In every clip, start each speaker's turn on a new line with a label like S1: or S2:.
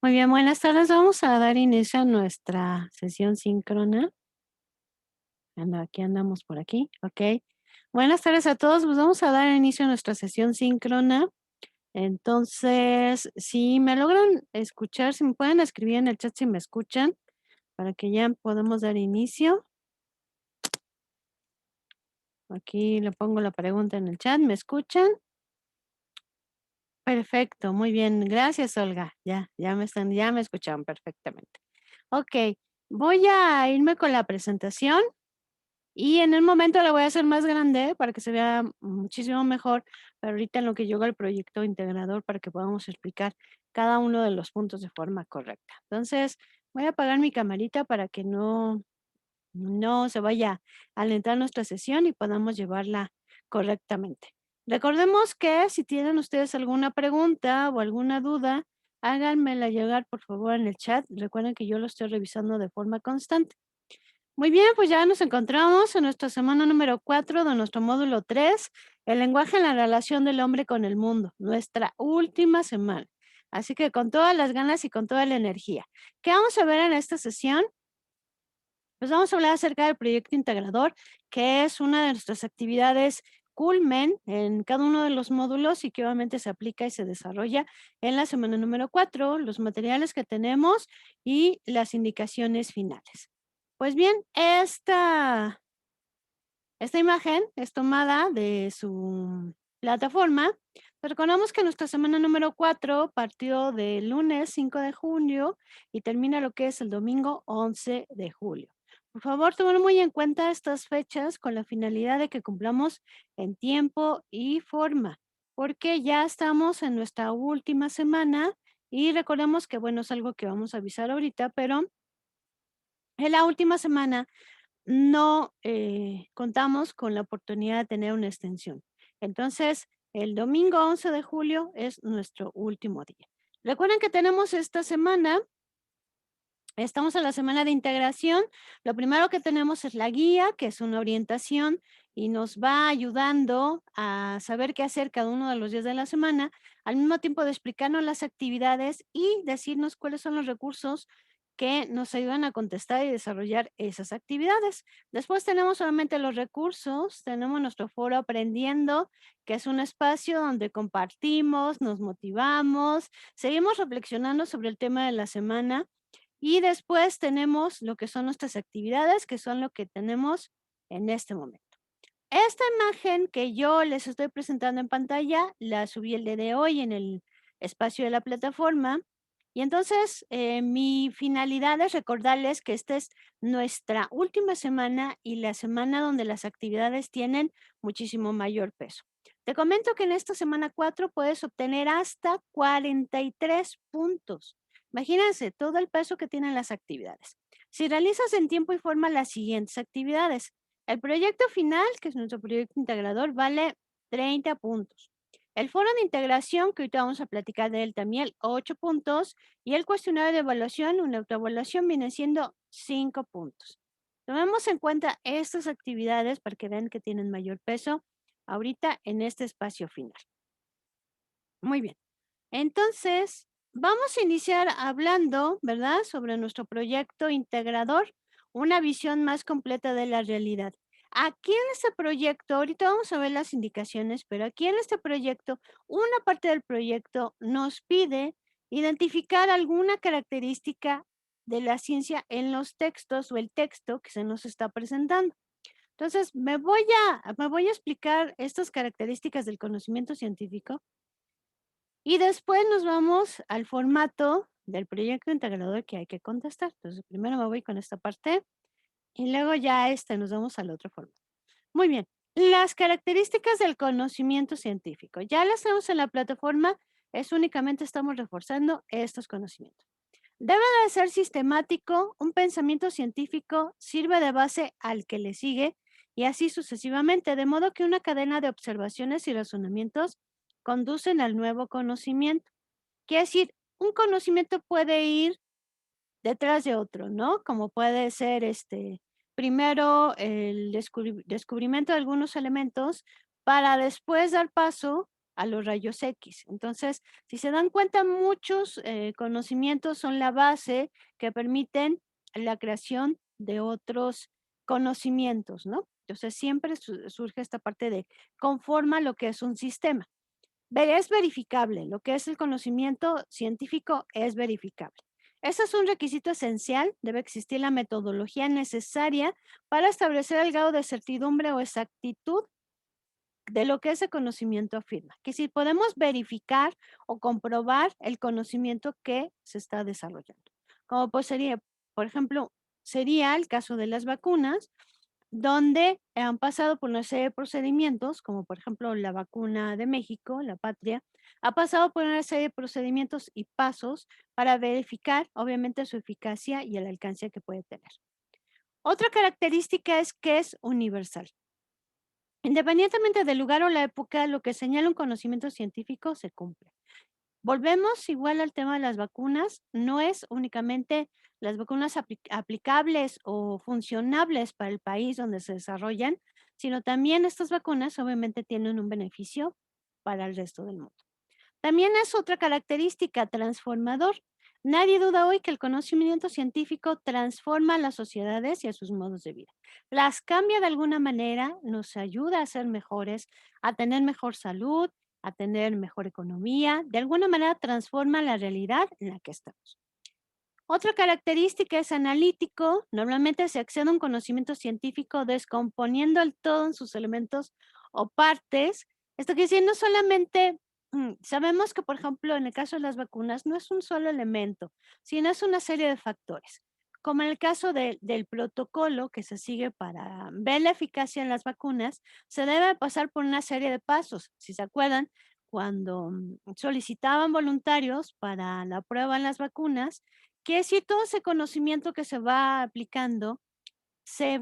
S1: Muy bien, buenas tardes. Vamos a dar inicio a nuestra sesión síncrona. Aquí andamos por aquí, ok. Buenas tardes a todos. Pues vamos a dar inicio a nuestra sesión síncrona. Entonces, si me logran escuchar, si me pueden escribir en el chat si me escuchan, para que ya podamos dar inicio. Aquí le pongo la pregunta en el chat, ¿me escuchan? Perfecto, muy bien. Gracias, Olga. Ya me escucharon perfectamente. Ok, voy a irme con la presentación y en el momento la voy a hacer más grande para que se vea muchísimo mejor, pero ahorita en lo que llega el proyecto integrador para que podamos explicar cada uno de los puntos de forma correcta. Entonces, voy a apagar mi camarita para que no se vaya a alentar nuestra sesión y podamos llevarla correctamente. Recordemos que si tienen ustedes alguna pregunta o alguna duda, háganmela llegar por favor en el chat. Recuerden que yo lo estoy revisando de forma constante. Muy bien, pues ya nos encontramos en nuestra semana número 4 de nuestro módulo 3, el lenguaje en la relación del hombre con el mundo, nuestra última semana. Así que con todas las ganas y con toda la energía. ¿Qué vamos a ver en esta sesión? Pues vamos a hablar acerca del proyecto integrador, que es una de nuestras actividades culmen en cada uno de los módulos y que obviamente se aplica y se desarrolla en la semana número 4, los materiales que tenemos y las indicaciones finales. Pues bien, esta imagen es tomada de su plataforma. Recordamos que nuestra semana número 4 partió del lunes 5 de julio y termina lo que es el domingo 11 de julio. Por favor, tomen muy en cuenta estas fechas con la finalidad de que cumplamos en tiempo y forma, porque ya estamos en nuestra última semana y recordemos que, bueno, es algo que vamos a avisar ahorita, pero en la última semana no contamos con la oportunidad de tener una extensión. Entonces, el domingo 11 de julio es nuestro último día. Recuerden que tenemos esta semana, estamos en la semana de integración. Lo primero que tenemos es la guía, que es una orientación y nos va ayudando a saber qué hacer cada uno de los días de la semana, al mismo tiempo de explicarnos las actividades y decirnos cuáles son los recursos que nos ayudan a contestar y desarrollar esas actividades. Después tenemos solamente los recursos, tenemos nuestro foro Aprendiendo, que es un espacio donde compartimos, nos motivamos, seguimos reflexionando sobre el tema de la semana y después tenemos lo que son nuestras actividades, que son lo que tenemos en este momento. Esta imagen que yo les estoy presentando en pantalla, la subí el día de hoy en el espacio de la plataforma. Y entonces, mi finalidad es recordarles que esta es nuestra última semana y la semana donde las actividades tienen muchísimo mayor peso. Te comento que en esta semana 4 puedes obtener hasta 43 puntos. Imagínense todo el peso que tienen las actividades. Si realizas en tiempo y forma las siguientes actividades, el proyecto final, que es nuestro proyecto integrador, vale 30 puntos. El foro de integración, que ahorita vamos a platicar de él también, 8 puntos. Y el cuestionario de evaluación, una autoevaluación, viene siendo 5 puntos. Tomemos en cuenta estas actividades para que vean que tienen mayor peso ahorita en este espacio final. Muy bien. Entonces, vamos a iniciar hablando, ¿verdad?, sobre nuestro proyecto integrador, una visión más completa de la realidad. Aquí en este proyecto, ahorita vamos a ver las indicaciones, pero aquí en este proyecto, una parte del proyecto nos pide identificar alguna característica de la ciencia en los textos o el texto que se nos está presentando. Entonces, me voy a explicar estas características del conocimiento científico y después nos vamos al formato del proyecto integrador que hay que contestar. Entonces, primero me voy con esta parte y luego ya nos vamos al otro formato. Muy bien. Las características del conocimiento científico. Ya las tenemos en la plataforma, es únicamente estamos reforzando estos conocimientos. Debe de ser sistemático, un pensamiento científico sirve de base al que le sigue y así sucesivamente, de modo que una cadena de observaciones y razonamientos conducen al nuevo conocimiento. Quiere decir, un conocimiento puede ir detrás de otro, ¿no? Como puede ser, primero el descubrimiento de algunos elementos para después dar paso a los rayos X. Entonces, si se dan cuenta, muchos conocimientos son la base que permiten la creación de otros conocimientos, ¿no? Entonces, siempre surge esta parte de conforma lo que es un sistema. Es verificable, lo que es el conocimiento científico es verificable. Ese es un requisito esencial, debe existir la metodología necesaria para establecer el grado de certidumbre o exactitud de lo que ese conocimiento afirma. Que si podemos verificar o comprobar el conocimiento que se está desarrollando. Como pues sería, por ejemplo, sería el caso de las vacunas, donde han pasado por una serie de procedimientos, como por ejemplo la vacuna de México, la Patria, ha pasado por una serie de procedimientos y pasos para verificar, obviamente, su eficacia y el alcance que puede tener. Otra característica es que es universal. Independientemente del lugar o la época, lo que señala un conocimiento científico se cumple. Volvemos igual al tema de las vacunas, no es únicamente las vacunas aplicables o funcionables para el país donde se desarrollan, sino también estas vacunas obviamente tienen un beneficio para el resto del mundo. También es otra característica transformador. Nadie duda hoy que el conocimiento científico transforma a las sociedades y a sus modos de vida. Las cambia de alguna manera, nos ayuda a ser mejores, a tener mejor salud, a tener mejor economía, de alguna manera transforma la realidad en la que estamos. Otra característica es analítico. Normalmente se accede a un conocimiento científico descomponiendo el todo en sus elementos o partes. Esto quiere decir, no solamente sabemos que, por ejemplo, en el caso de las vacunas, no es un solo elemento, sino es una serie de factores. Como en el caso del protocolo que se sigue para ver la eficacia en las vacunas, se debe pasar por una serie de pasos. Si se acuerdan, cuando solicitaban voluntarios para la prueba en las vacunas, que si todo ese conocimiento que se va aplicando se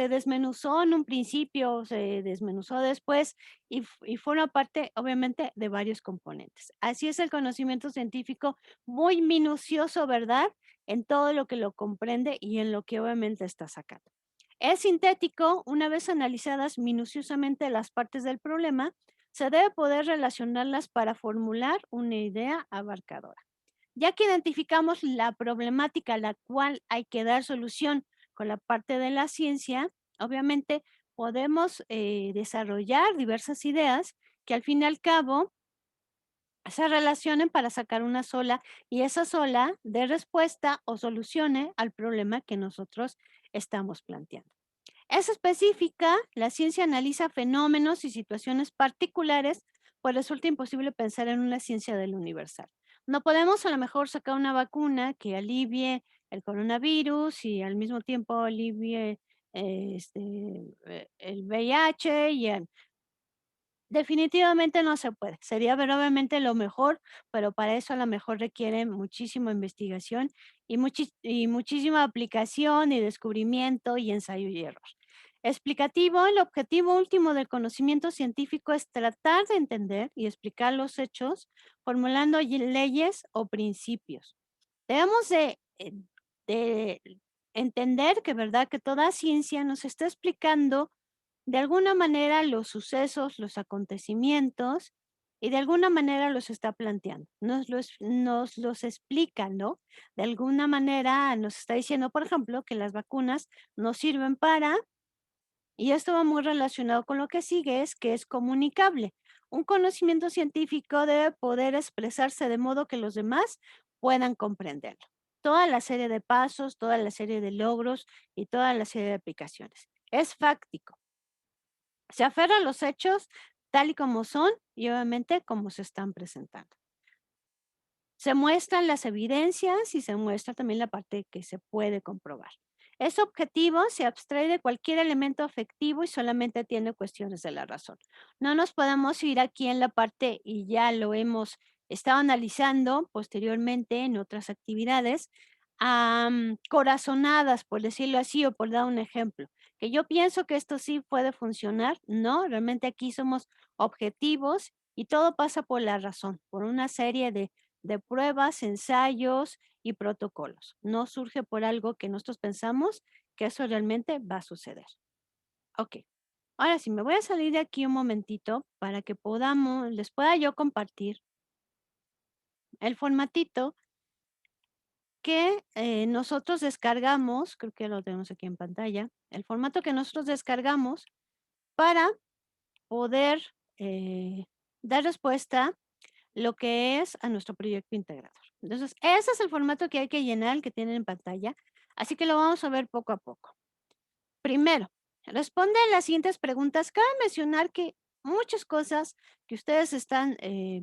S1: desmenuzó en un principio, se desmenuzó después y forma parte, obviamente, de varios componentes. Así es el conocimiento científico, muy minucioso, ¿verdad? En todo lo que lo comprende y en lo que obviamente está sacando. Es sintético, una vez analizadas minuciosamente las partes del problema, se debe poder relacionarlas para formular una idea abarcadora. Ya que identificamos la problemática a la cual hay que dar solución con la parte de la ciencia, obviamente podemos desarrollar diversas ideas que al fin y al cabo se relacionen para sacar una sola y esa sola dé respuesta o solucione al problema que nosotros estamos planteando. Es específica, la ciencia analiza fenómenos y situaciones particulares, pues resulta imposible pensar en una ciencia del universal. No podemos a lo mejor sacar una vacuna que alivie el coronavirus y al mismo tiempo alivie el VIH definitivamente no se puede. Sería ver obviamente lo mejor, pero para eso a lo mejor requiere muchísima investigación y, y muchísima aplicación y descubrimiento y ensayo y error. Explicativo, el objetivo último del conocimiento científico es tratar de entender y explicar los hechos formulando leyes o principios. Debemos de entender que, ¿verdad?, que toda ciencia nos está explicando de alguna manera los sucesos, los acontecimientos, y de alguna manera los está planteando. Nos los explica, ¿no? De alguna manera nos está diciendo, por ejemplo, que las vacunas nos sirven para, y esto va muy relacionado con lo que sigue, es que es comunicable. Un conocimiento científico debe poder expresarse de modo que los demás puedan comprenderlo. Toda la serie de pasos, toda la serie de logros y toda la serie de aplicaciones. Es fáctico. Se aferra a los hechos tal y como son y obviamente como se están presentando. Se muestran las evidencias y se muestra también la parte que se puede comprobar. Es objetivo, se abstrae de cualquier elemento afectivo y solamente tiene cuestiones de la razón. No nos podemos ir aquí en la parte, y ya lo hemos estado analizando posteriormente en otras actividades, corazonadas, por decirlo así, o por dar un ejemplo. Que yo pienso que esto sí puede funcionar, no, realmente aquí somos objetivos y todo pasa por la razón, por una serie de pruebas, ensayos y protocolos. No surge por algo que nosotros pensamos que eso realmente va a suceder. Ok. Ahora sí, me voy a salir de aquí un momentito para que les pueda yo compartir el formatito que nosotros descargamos, creo que lo tenemos aquí en pantalla, el formato que nosotros descargamos para poder eh, dar respuesta lo que es a nuestro proyecto integrador. Entonces, ese es el formato que hay que llenar, el que tienen en pantalla, así que lo vamos a ver poco a poco. Primero, responde a las siguientes preguntas. Cabe mencionar que muchas cosas que ustedes están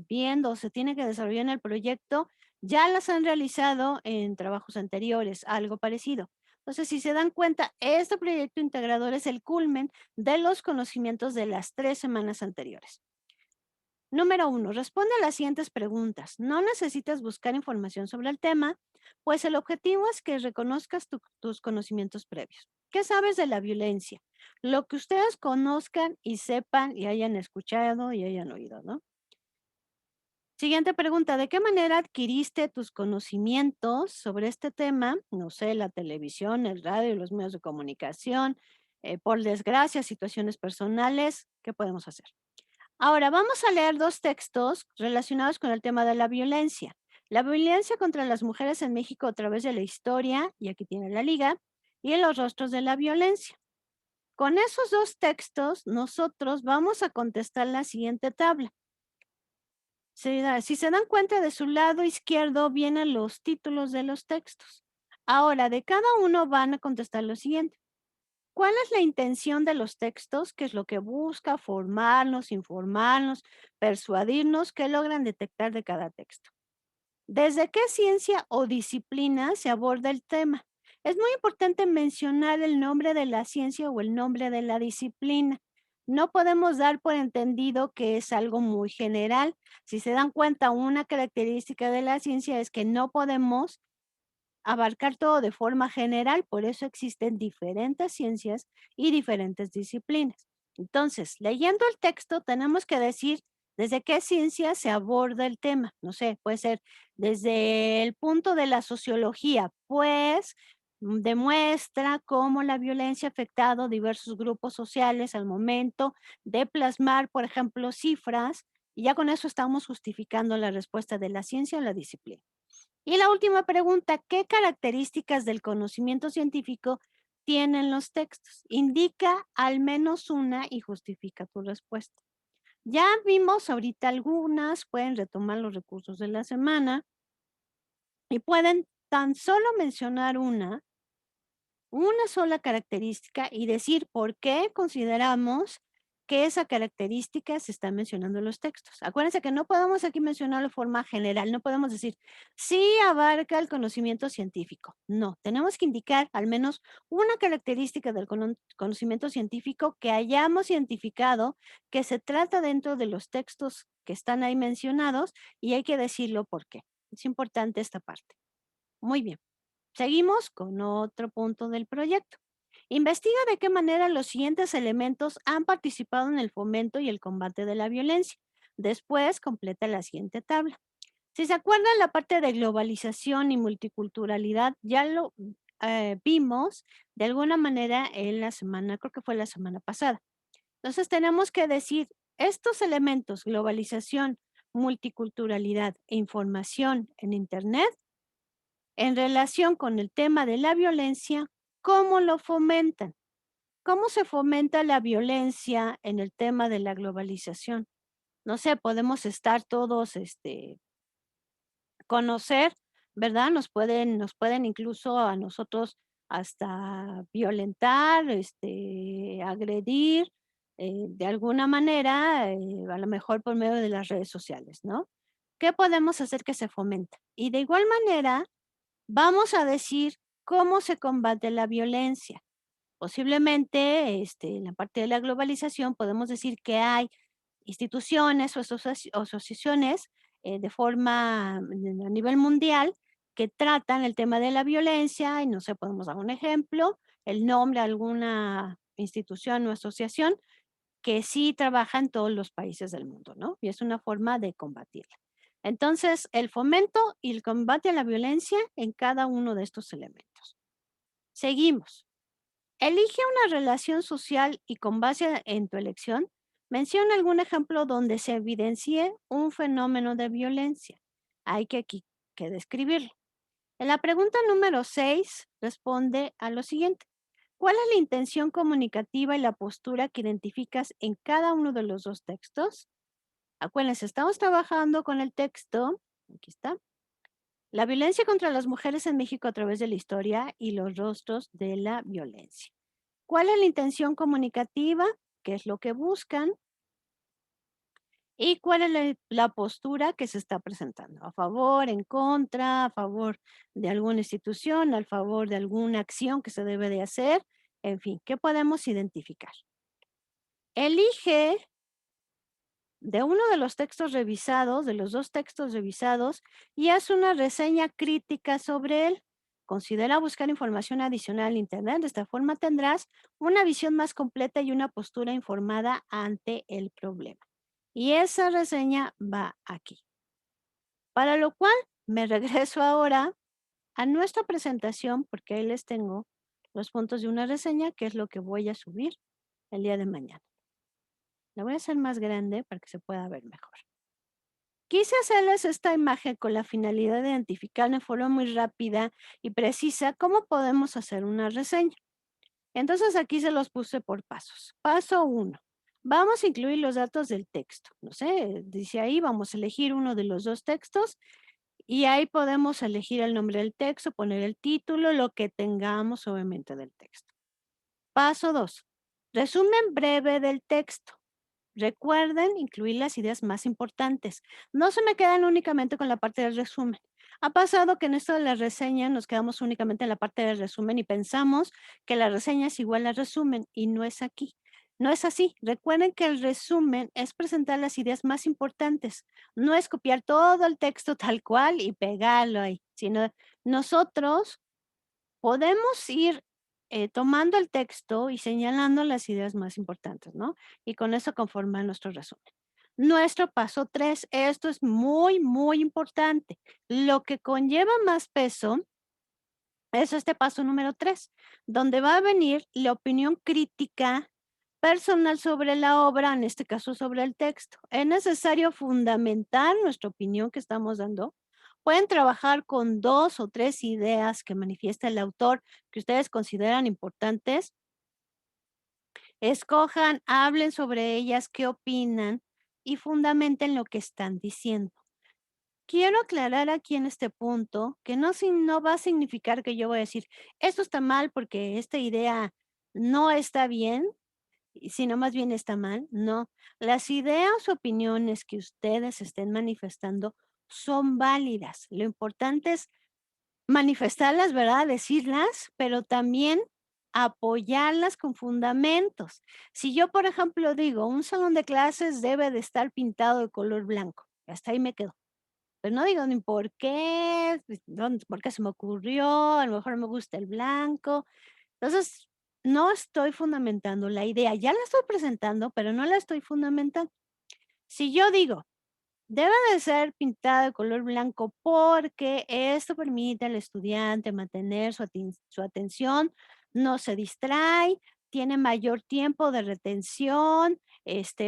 S1: viendo o se tienen que desarrollar en el proyecto ya las han realizado en trabajos anteriores, algo parecido. Entonces, si se dan cuenta, este proyecto integrador es el culmen de los conocimientos de las 3 semanas anteriores. Número 1, responde a las siguientes preguntas. No necesitas buscar información sobre el tema, pues el objetivo es que reconozcas tus conocimientos previos. ¿Qué sabes de la violencia? Lo que ustedes conozcan y sepan y hayan escuchado y hayan oído, ¿no? Siguiente pregunta, ¿de qué manera adquiriste tus conocimientos sobre este tema? No sé, la televisión, el radio, los medios de comunicación, por desgracia, situaciones personales, ¿qué podemos hacer? Ahora vamos a leer 2 textos relacionados con el tema de la violencia. La violencia contra las mujeres en México a través de la historia, y aquí tiene la liga, y los rostros de la violencia. Con esos 2 textos, nosotros vamos a contestar la siguiente tabla. Si se dan cuenta, de su lado izquierdo vienen los títulos de los textos. Ahora, de cada uno van a contestar lo siguiente. ¿Cuál es la intención de los textos? ¿Qué es lo que busca? Formarnos, informarnos, persuadirnos. ¿Qué logran detectar de cada texto? ¿Desde qué ciencia o disciplina se aborda el tema? Es muy importante mencionar el nombre de la ciencia o el nombre de la disciplina. No podemos dar por entendido que es algo muy general. Si se dan cuenta, una característica de la ciencia es que no podemos abarcar todo de forma general, por eso existen diferentes ciencias y diferentes disciplinas. Entonces, leyendo el texto, tenemos que decir desde qué ciencia se aborda el tema. No sé, puede ser desde el punto de la sociología, pues demuestra cómo la violencia ha afectado diversos grupos sociales al momento de plasmar, por ejemplo, cifras, y ya con eso estamos justificando la respuesta de la ciencia o la disciplina. Y la última pregunta, ¿qué características del conocimiento científico tienen los textos? Indica al menos una y justifica tu respuesta. Ya vimos ahorita algunas, pueden retomar los recursos de la semana y pueden tan solo mencionar una sola característica y decir por qué consideramos que esa característica se está mencionando en los textos. Acuérdense que no podemos aquí mencionarlo de forma general, no podemos decir, sí abarca el conocimiento científico. No, tenemos que indicar al menos una característica del conocimiento científico que hayamos identificado que se trata dentro de los textos que están ahí mencionados y hay que decirlo por qué. Es importante esta parte. Muy bien. Seguimos con otro punto del proyecto. Investiga de qué manera los siguientes elementos han participado en el fomento y el combate de la violencia. Después completa la siguiente tabla. Si se acuerdan, la parte de globalización y multiculturalidad ya lo vimos de alguna manera en la semana, creo que fue la semana pasada. Entonces tenemos que decir, estos elementos, globalización, multiculturalidad e información en Internet, en relación con el tema de la violencia, ¿cómo lo fomentan? ¿Cómo se fomenta la violencia en el tema de la globalización? No sé, podemos estar todos, conocer, ¿verdad? Nos pueden incluso a nosotros hasta violentar, agredir, de alguna manera, a lo mejor por medio de las redes sociales, ¿no? ¿Qué podemos hacer que se fomente? Y de igual manera, vamos a decir cómo se combate la violencia. Posiblemente, en la parte de la globalización podemos decir que hay instituciones o asociaciones de forma a nivel mundial que tratan el tema de la violencia y no sé, podemos dar un ejemplo, el nombre de alguna institución o asociación que sí trabaja en todos los países del mundo, ¿no? Y es una forma de combatirla. Entonces, el fomento y el combate a la violencia en cada uno de estos elementos. Seguimos. Elige una relación social y con base en tu elección, menciona algún ejemplo donde se evidencie un fenómeno de violencia. Hay que aquí que describirlo. En la pregunta número 6 responde a lo siguiente. ¿Cuál es la intención comunicativa y la postura que identificas en cada uno de los dos textos? Acuérdense, estamos trabajando con el texto. Aquí está. La violencia contra las mujeres en México a través de la historia y los rostros de la violencia. ¿Cuál es la intención comunicativa? ¿Qué es lo que buscan? ¿Y cuál es la postura que se está presentando? ¿A favor, en contra, a favor de alguna institución, a favor de alguna acción que se debe de hacer? En fin, ¿qué podemos identificar? Elige de uno de los textos revisados, de los dos textos revisados, y haz una reseña crítica sobre él. Considera buscar información adicional en Internet. De esta forma tendrás una visión más completa y una postura informada ante el problema. Y esa reseña va aquí. Para lo cual me regreso ahora a nuestra presentación porque ahí les tengo los puntos de una reseña, que es lo que voy a subir el día de mañana. La voy a hacer más grande para que se pueda ver mejor. Quise hacerles esta imagen con la finalidad de identificar de forma muy rápida y precisa cómo podemos hacer una reseña. Entonces aquí se los puse por pasos. Paso 1. Vamos a incluir los datos del texto. No sé, dice ahí, vamos a elegir uno de los dos textos y ahí podemos elegir el nombre del texto, poner el título, lo que tengamos obviamente del texto. Paso 2. Resumen breve del texto. Recuerden incluir las ideas más importantes. No se me quedan únicamente con la parte del resumen. Ha pasado que en esto de la reseña nos quedamos únicamente en la parte del resumen y pensamos que la reseña es igual al resumen y no es aquí. No es así. Recuerden que el resumen es presentar las ideas más importantes. No es copiar todo el texto tal cual y pegarlo ahí, sino nosotros podemos ir tomando el texto y señalando las ideas más importantes, ¿no? Y con eso conformar nuestro resumen. Nuestro paso 3, esto es muy, muy importante. Lo que conlleva más peso es este paso número 3, donde va a venir la opinión crítica personal sobre la obra, en este caso sobre el texto. Es necesario fundamentar nuestra opinión que estamos dando. Pueden trabajar con 2 o 3 ideas que manifiesta el autor que ustedes consideran importantes. Escojan, hablen sobre ellas, qué opinan y fundamenten lo que están diciendo. Quiero aclarar aquí en este punto que no va a significar que yo voy a decir, esto está mal porque esta idea no está bien, sino más bien está mal. No, las ideas o opiniones que ustedes estén manifestando son válidas. Lo importante es manifestarlas, ¿verdad? Decirlas, pero también apoyarlas con fundamentos. Si yo, por ejemplo, digo, un salón de clases debe de estar pintado de color blanco, hasta ahí me quedo. Pero no digo ni por qué, pues, por qué se me ocurrió, a lo mejor me gusta el blanco. Entonces, no estoy fundamentando la idea, ya la estoy presentando, pero no la estoy fundamentando. Si yo digo, debe de ser pintada de color blanco porque esto permite al estudiante mantener su atención, no se distrae, tiene mayor tiempo de retención,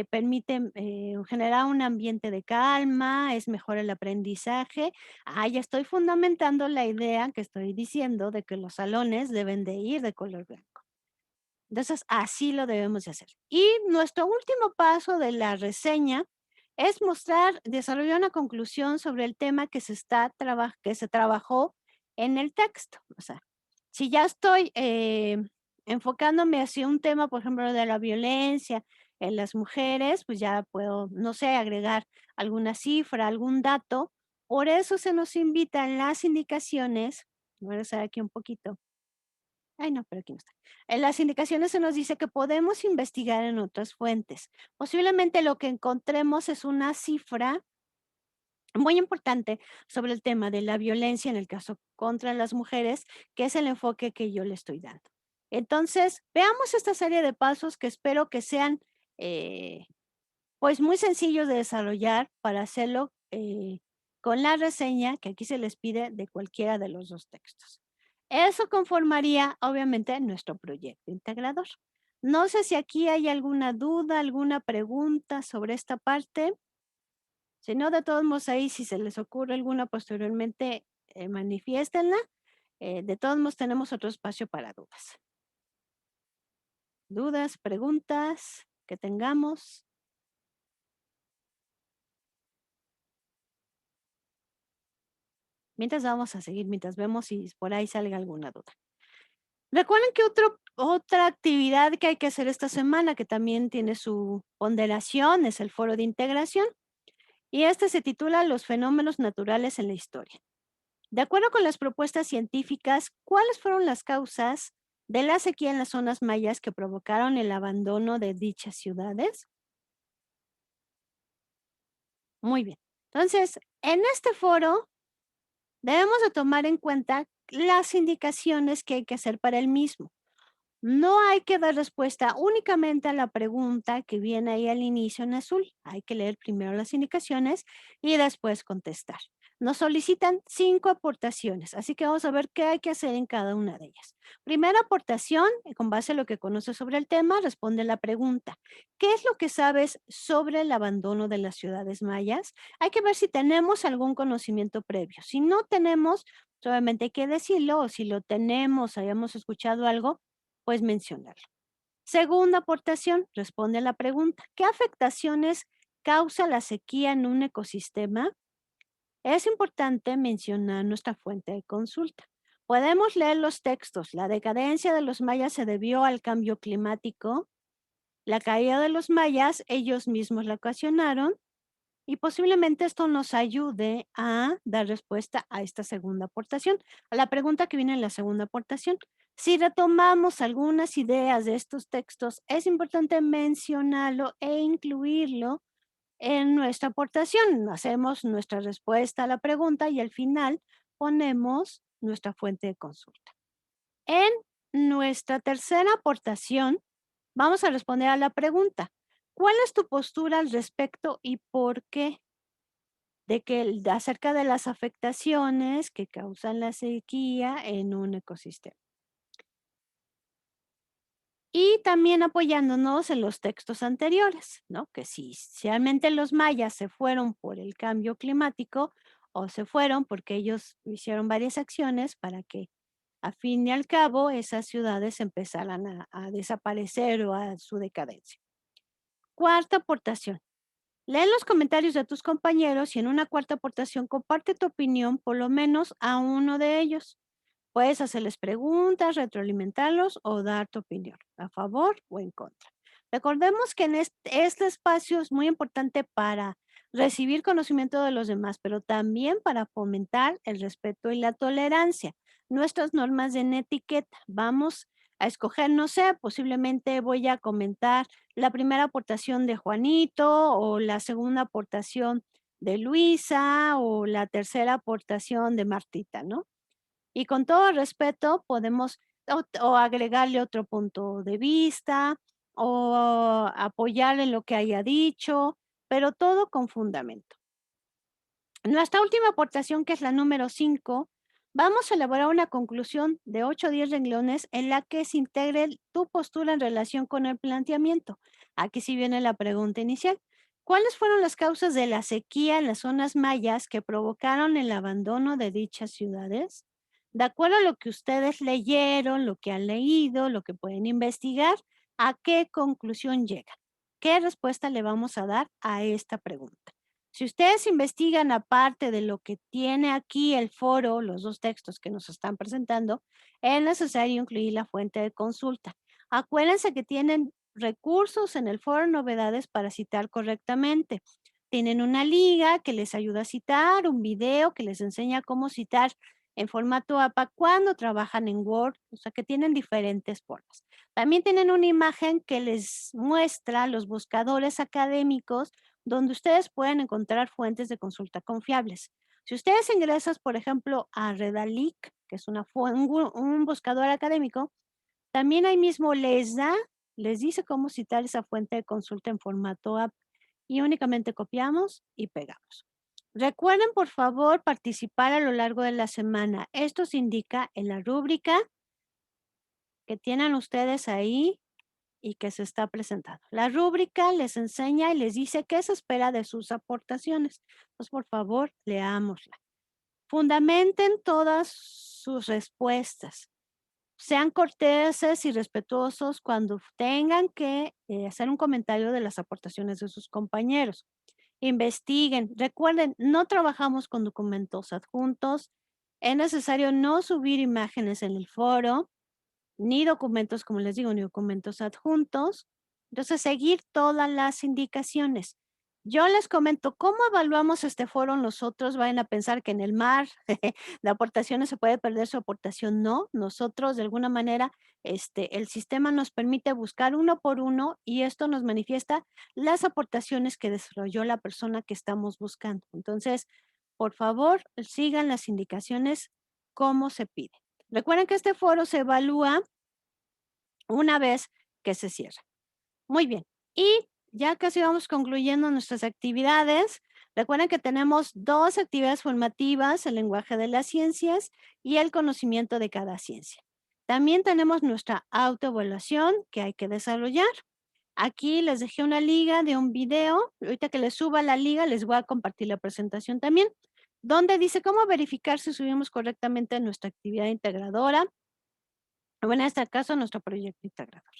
S1: permite generar un ambiente de calma, es mejor el aprendizaje. Ya estoy fundamentando la idea que estoy diciendo de que los salones deben de ir de color blanco. Entonces, así lo debemos de hacer. Y nuestro último paso de la reseña es desarrollar una conclusión sobre el tema que se trabajó en el texto. O sea, si ya estoy enfocándome hacia un tema, por ejemplo, de la violencia en las mujeres, pues ya puedo, no sé, agregar alguna cifra, algún dato. Por eso se nos invitan las indicaciones. Voy a usar aquí un poquito. Ay, no, pero aquí no está. En las indicaciones se nos dice que podemos investigar en otras fuentes. Posiblemente lo que encontremos es una cifra muy importante sobre el tema de la violencia en el caso contra las mujeres, que es el enfoque que yo le estoy dando. Entonces, veamos esta serie de pasos que espero que sean, pues, muy sencillos de desarrollar para hacerlo con la reseña que aquí se les pide de cualquiera de los dos textos. Eso conformaría, obviamente, nuestro proyecto integrador. No sé si aquí hay alguna duda, alguna pregunta sobre esta parte. Si no, de todos modos, ahí si se les ocurre alguna posteriormente, manifiéstenla. De todos modos, tenemos otro espacio para dudas. Dudas, preguntas que tengamos. Mientras vamos a seguir, mientras vemos si por ahí sale alguna duda. Recuerden que otra actividad que hay que hacer esta semana, que también tiene su ponderación, es el foro de integración. Y este se titula Los fenómenos naturales en la historia. De acuerdo con las propuestas científicas, ¿cuáles fueron las causas de la sequía en las zonas mayas que provocaron el abandono de dichas ciudades? Muy bien. Entonces, en este foro debemos de tomar en cuenta las indicaciones que hay que hacer para el mismo. No hay que dar respuesta únicamente a la pregunta que viene ahí al inicio en azul. Hay que leer primero las indicaciones y después contestar. Nos solicitan 5 aportaciones, así que vamos a ver qué hay que hacer en cada una de ellas. Primera aportación, con base a lo que conoces sobre el tema, responde la pregunta. ¿Qué es lo que sabes sobre el abandono de las ciudades mayas? Hay que ver si tenemos algún conocimiento previo. Si no tenemos, obviamente hay que decirlo, o si lo tenemos, hayamos escuchado algo, pues mencionarlo. Segunda aportación, responde a la pregunta, ¿qué afectaciones causa la sequía en un ecosistema? Es importante mencionar nuestra fuente de consulta. Podemos leer los textos. La decadencia de los mayas se debió al cambio climático. La caída de los mayas, ellos mismos la ocasionaron. Y posiblemente esto nos ayude a dar respuesta a esta segunda aportación, a la pregunta que viene en la segunda aportación. Si retomamos algunas ideas de estos textos, es importante mencionarlo e incluirlo en nuestra aportación. Hacemos nuestra respuesta a la pregunta y al final ponemos nuestra fuente de consulta. En nuestra tercera aportación, vamos a responder a la pregunta, ¿cuál es tu postura al respecto y por qué? Acerca de las afectaciones que causan la sequía en un ecosistema. Y también apoyándonos en los textos anteriores, ¿no? Que si realmente los mayas se fueron por el cambio climático o se fueron porque ellos hicieron varias acciones para que a fin y al cabo esas ciudades empezaran a desaparecer o a su decadencia. Cuarta aportación. Lee los comentarios de tus compañeros y en una cuarta aportación comparte tu opinión por lo menos a uno de ellos. Puedes hacerles preguntas, retroalimentarlos o dar tu opinión, a favor o en contra. Recordemos que en este espacio es muy importante para recibir conocimiento de los demás, pero también para fomentar el respeto y la tolerancia. Nuestras normas de etiqueta. Vamos a escoger, no sé, posiblemente voy a comentar la primera aportación de Juanito o la segunda aportación de Luisa o la tercera aportación de Martita, ¿no? Y con todo respeto podemos o agregarle otro punto de vista o apoyar en lo que haya dicho, pero todo con fundamento. Nuestra última aportación, que es la número 5, vamos a elaborar una conclusión de 8 o 10 renglones en la que se integre tu postura en relación con el planteamiento. Aquí sí viene la pregunta inicial. ¿Cuáles fueron las causas de la sequía en las zonas mayas que provocaron el abandono de dichas ciudades? De acuerdo a lo que ustedes leyeron, lo que han leído, lo que pueden investigar, ¿a qué conclusión llegan? ¿Qué respuesta le vamos a dar a esta pregunta? Si ustedes investigan aparte de lo que tiene aquí el foro, los dos textos que nos están presentando, es necesario incluir la fuente de consulta. Acuérdense que tienen recursos en el foro novedades para citar correctamente. Tienen una liga que les ayuda a citar, un video que les enseña cómo citar en formato APA cuando trabajan en Word, o sea que tienen diferentes formas. También tienen una imagen que les muestra los buscadores académicos donde ustedes pueden encontrar fuentes de consulta confiables. Si ustedes ingresan, por ejemplo, a Redalic, que es un buscador académico, también ahí mismo les dice cómo citar esa fuente de consulta en formato app y únicamente copiamos y pegamos. Recuerden, por favor, participar a lo largo de la semana. Esto se indica en la rúbrica que tienen ustedes ahí y que se está presentando. La rúbrica les enseña y les dice qué se espera de sus aportaciones. Entonces, por favor, leámosla. Fundamenten todas sus respuestas. Sean corteses y respetuosos cuando tengan que hacer un comentario de las aportaciones de sus compañeros. Investiguen. Recuerden, no trabajamos con documentos adjuntos. Es necesario no subir imágenes en el foro, ni documentos, como les digo, ni documentos adjuntos. Entonces, seguir todas las indicaciones. Yo les comento cómo evaluamos este foro. Nosotros vayan a pensar que en el mar de aportaciones se puede perder su aportación. No, nosotros de alguna manera, el sistema nos permite buscar uno por uno y esto nos manifiesta las aportaciones que desarrolló la persona que estamos buscando. Entonces, por favor, sigan las indicaciones como se pide. Recuerden que este foro se evalúa una vez que se cierra. Muy bien. Y ya casi vamos concluyendo nuestras actividades. Recuerden que tenemos 2 actividades formativas, el lenguaje de las ciencias y el conocimiento de cada ciencia. También tenemos nuestra autoevaluación que hay que desarrollar. Aquí les dejé una liga de un video. Ahorita que les suba la liga, les voy a compartir la presentación también, donde dice cómo verificar si subimos correctamente nuestra actividad integradora, o en este caso, nuestro proyecto integrador.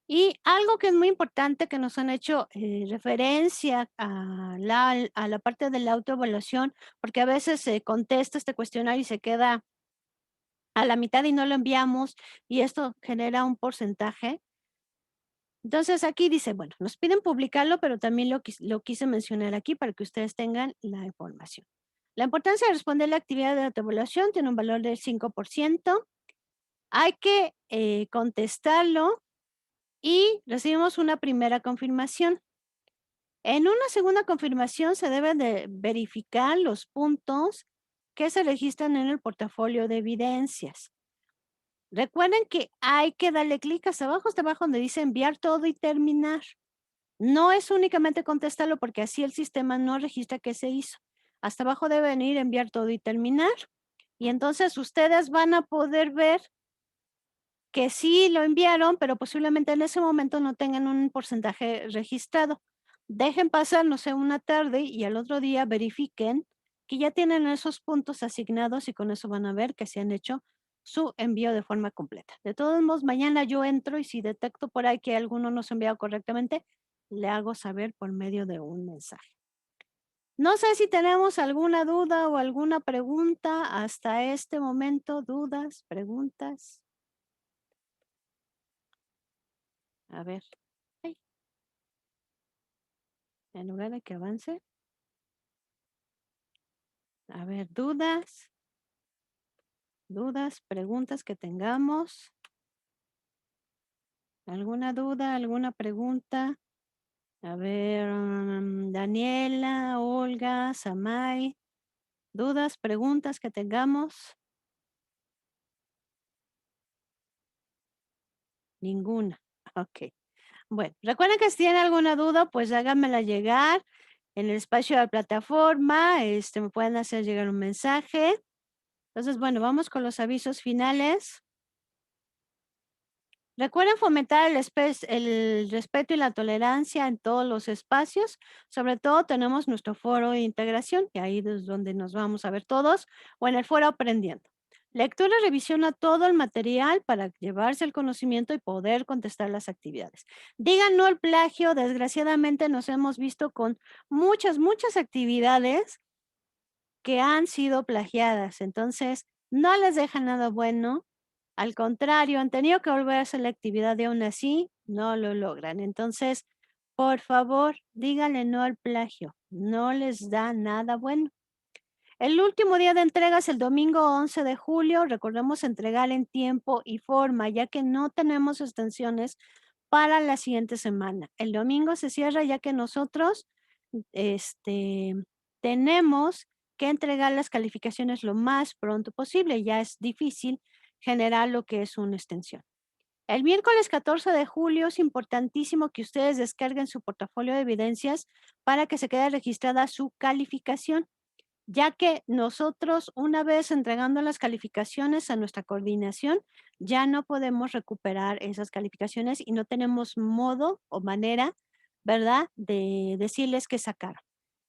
S1: Y algo que es muy importante que nos han hecho referencia a la parte de la autoevaluación, porque a veces se contesta este cuestionario y se queda a la mitad y no lo enviamos, y esto genera un porcentaje. Entonces aquí dice, bueno, nos piden publicarlo, pero también lo quise mencionar aquí para que ustedes tengan la información. La importancia de responder la actividad de autoevaluación tiene un valor del 5%. Hay que contestarlo y recibimos una primera confirmación. En una segunda confirmación se deben de verificar los puntos que se registran en el portafolio de evidencias. Recuerden que hay que darle clic hasta abajo donde dice enviar todo y terminar. No es únicamente contestarlo porque así el sistema no registra que se hizo. Hasta abajo debe venir enviar todo y terminar. Y entonces ustedes van a poder ver que sí lo enviaron, pero posiblemente en ese momento no tengan un porcentaje registrado. Dejen pasar, no sé, una tarde y al otro día verifiquen que ya tienen esos puntos asignados y con eso van a ver que se han hecho su envío de forma completa. De todos modos, mañana yo entro y si detecto por ahí que alguno no se ha enviado correctamente, le hago saber por medio de un mensaje. No sé si tenemos alguna duda o alguna pregunta hasta este momento. ¿Dudas, preguntas? A ver. Ay, en lugar de que avance. A ver, dudas, preguntas que tengamos. ¿Alguna duda, alguna pregunta? A ver, Daniela, Olga, Samay. ¿Dudas, preguntas que tengamos? Ninguna. Ok. Bueno, recuerden que si tienen alguna duda, pues háganmela llegar en el espacio de la plataforma. Me pueden hacer llegar un mensaje. Entonces, bueno, vamos con los avisos finales. Recuerden fomentar el respeto y la tolerancia en todos los espacios. Sobre todo tenemos nuestro foro de integración, que ahí es donde nos vamos a ver todos, o en el foro aprendiendo. Lectura y revisión a todo el material para llevarse el conocimiento y poder contestar las actividades. Digan no al plagio. Desgraciadamente nos hemos visto con muchas actividades que han sido plagiadas. Entonces, no les deja nada bueno. Al contrario, han tenido que volver a hacer la actividad y aún así no lo logran. Entonces, por favor, díganle no al plagio. No les da nada bueno. El último día de entrega es el domingo 11 de julio. Recordemos entregar en tiempo y forma, ya que no tenemos extensiones para la siguiente semana. El domingo se cierra ya que nosotros tenemos que entregar las calificaciones lo más pronto posible. Ya es difícil generar lo que es una extensión. El miércoles 14 de julio es importantísimo que ustedes descarguen su portafolio de evidencias para que se quede registrada su calificación, ya que nosotros, una vez entregando las calificaciones a nuestra coordinación, ya no podemos recuperar esas calificaciones y no tenemos modo o manera, ¿verdad?, de decirles qué sacaron.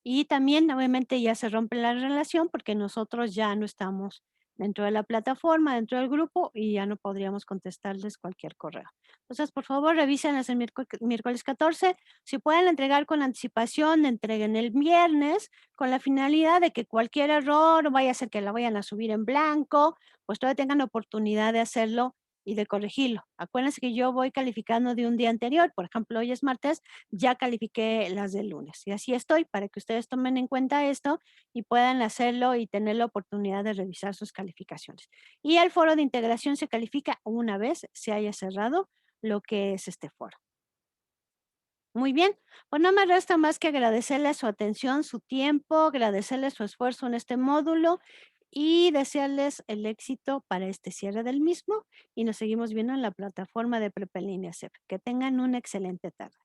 S1: Y también, obviamente, ya se rompe la relación porque nosotros ya no estamos dentro de la plataforma, dentro del grupo y ya no podríamos contestarles cualquier correo. Entonces, por favor, revisen el miércoles 14. Si pueden entregar con anticipación, entreguen el viernes con la finalidad de que cualquier error, vaya a ser que la vayan a subir en blanco, pues todavía tengan oportunidad de hacerlo y de corregirlo. Acuérdense que yo voy calificando de un día anterior, por ejemplo, hoy es martes, ya califiqué las del lunes y así estoy para que ustedes tomen en cuenta esto y puedan hacerlo y tener la oportunidad de revisar sus calificaciones. Y el foro de integración se califica una vez se haya cerrado lo que es este foro. Muy bien, pues no me resta más que agradecerle su atención, su tiempo, agradecerle su esfuerzo en este módulo y desearles el éxito para este cierre del mismo y nos seguimos viendo en la plataforma de Prepa en Línea CEP. Que tengan una excelente tarde.